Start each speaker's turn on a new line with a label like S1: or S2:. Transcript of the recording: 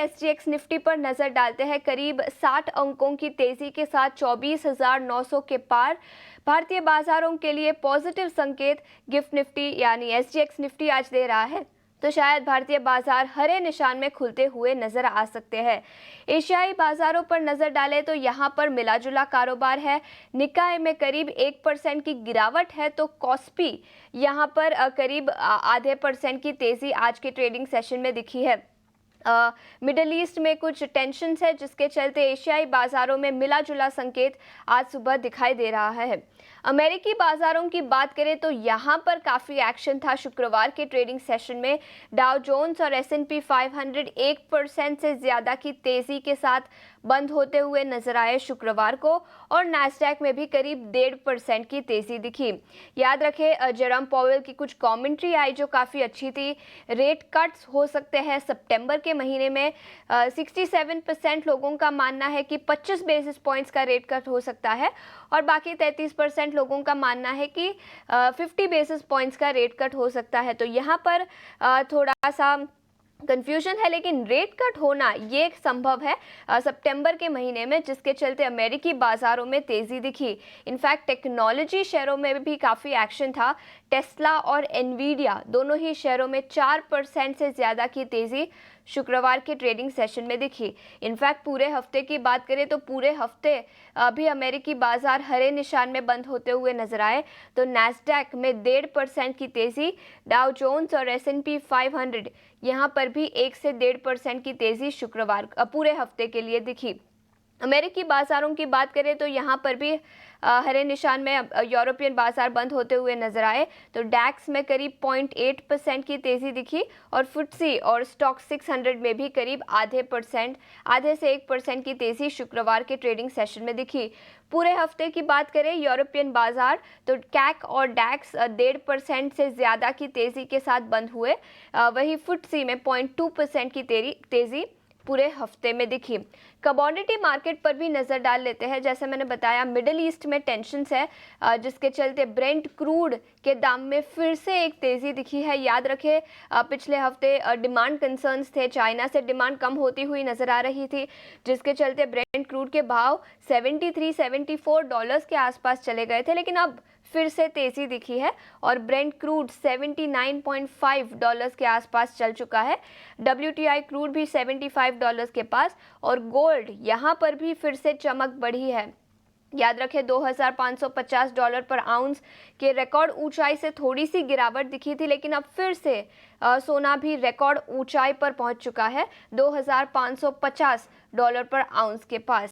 S1: SGX Nifty पर नजर डालते हैं। करीब 60 अंकों की तेजी के साथ 24,900 के पार भारतीय बाजारों के लिए पॉजिटिव संकेत गिफ्ट निफ्टी यानी SGX निफ्टी आज दे रहा है, तो शायद भारतीय बाजार हरे निशान में खुलते हुए नजर आ सकते हैं। एशियाई बाजारों पर नजर डालें तो यहां पर मिलाजुला कारोबार है। निकाय में करीब 1% की गिरावट है, तो कॉस्पी यहां पर करीब आधे % की तेजी आज के ट्रेडिंग सेशन में दिखी है। मिडल ईस्ट में कुछ टेंशन है, जिसके चलते एशियाई बाजारों में मिला जुला संकेत आज सुबह दिखाई दे रहा है। अमेरिकी बाजारों की बात करें तो यहां पर काफी एक्शन था। शुक्रवार के ट्रेडिंग सेशन में डाउ जोन्स और S&P 500 1% से ज्यादा की तेजी के साथ बंद होते हुए नजर आए शुक्रवार को, और नैस्डैक में भी करीब 1.5% की तेजी दिखी। याद रखें, जेरोम पॉवेल की कुछ कमेंट्री आई जो काफी अच्छी थी। रेट कट्स हो सकते हैं सितंबर के महीने में। 67% लोगों का मानना है कि 25 बेसिस पॉइंट्स का रेट कट हो सकता है, और बाकी 33% लोगों का मानना है कि 50 बेसिस पॉइंट्स का रेट कट हो सकता है। तो यहाँ पर थोड़ा सा कंफ्यूजन है, लेकिन रेट कट होना ये संभव है सितंबर के महीने में, जिसके चलते अमेरिकी बाजारों में तेजी दिखी। इनफैक्ट टेक्नोलॉजी शेयरों में भी काफ़ी एक्शन था। टेस्ला और एनवीडिया दोनों ही शेयरों में 4% से ज़्यादा की तेज़ी शुक्रवार के ट्रेडिंग सेशन में दिखी। इनफैक्ट पूरे हफ्ते की बात करें तो पूरे हफ्ते भी अमेरिकी बाजार हरे निशान में बंद होते हुए नजर आए। तो नैस्डैक में 1.5% की तेज़ी, डाउ जोन्स और S&P 500 यहाँ पर भी 1 से 1.5% की तेज़ी शुक्रवार पूरे हफ्ते के लिए दिखी। अमेरिकी बाजारों की बात करें तो यहाँ पर भी हरे निशान में यूरोपियन बाजार बंद होते हुए नजर आए। तो डैक्स में करीब 0.8% की तेजी दिखी, और फुट्सी और स्टॉक 600 में भी करीब आधे से 1% की तेजी शुक्रवार के ट्रेडिंग सेशन में दिखी। पूरे हफ्ते की बात करें यूरोपियन बाजार तो कैक और डैक्स 1.5% से ज्यादा की तेजी के साथ बंद हुए। वही फुट्सी में 0.2% की तेजी पूरे हफ्ते में दिखी। कमोडिटी मार्केट पर भी नजर डाल लेते हैं। जैसे मैंने बताया, मिडिल ईस्ट में टेंशन्स है, जिसके चलते ब्रेंट क्रूड के दाम में फिर से एक तेजी दिखी है। याद रखें, पिछले हफ्ते डिमांड कंसर्न्स थे, चाइना से डिमांड कम होती हुई नजर आ रही थी, जिसके चलते ब्रेंट क्रूड के भाव $73-74 के आसपास चले गए थे, लेकिन अब फिर से तेजी दिखी है और ब्रेंट क्रूड $79.5 के आसपास चल चुका है। WTI क्रूड भी $75 के पास, और गोल्ड यहां पर भी फिर से चमक बढ़ी है। याद रखें, $2,550 पर आउंस के रिकॉर्ड ऊंचाई से थोड़ी सी गिरावट दिखी थी, लेकिन अब फिर से सोना भी रिकॉर्ड ऊंचाई पर पहुंच चुका है $2,550 पर आउंस के पास।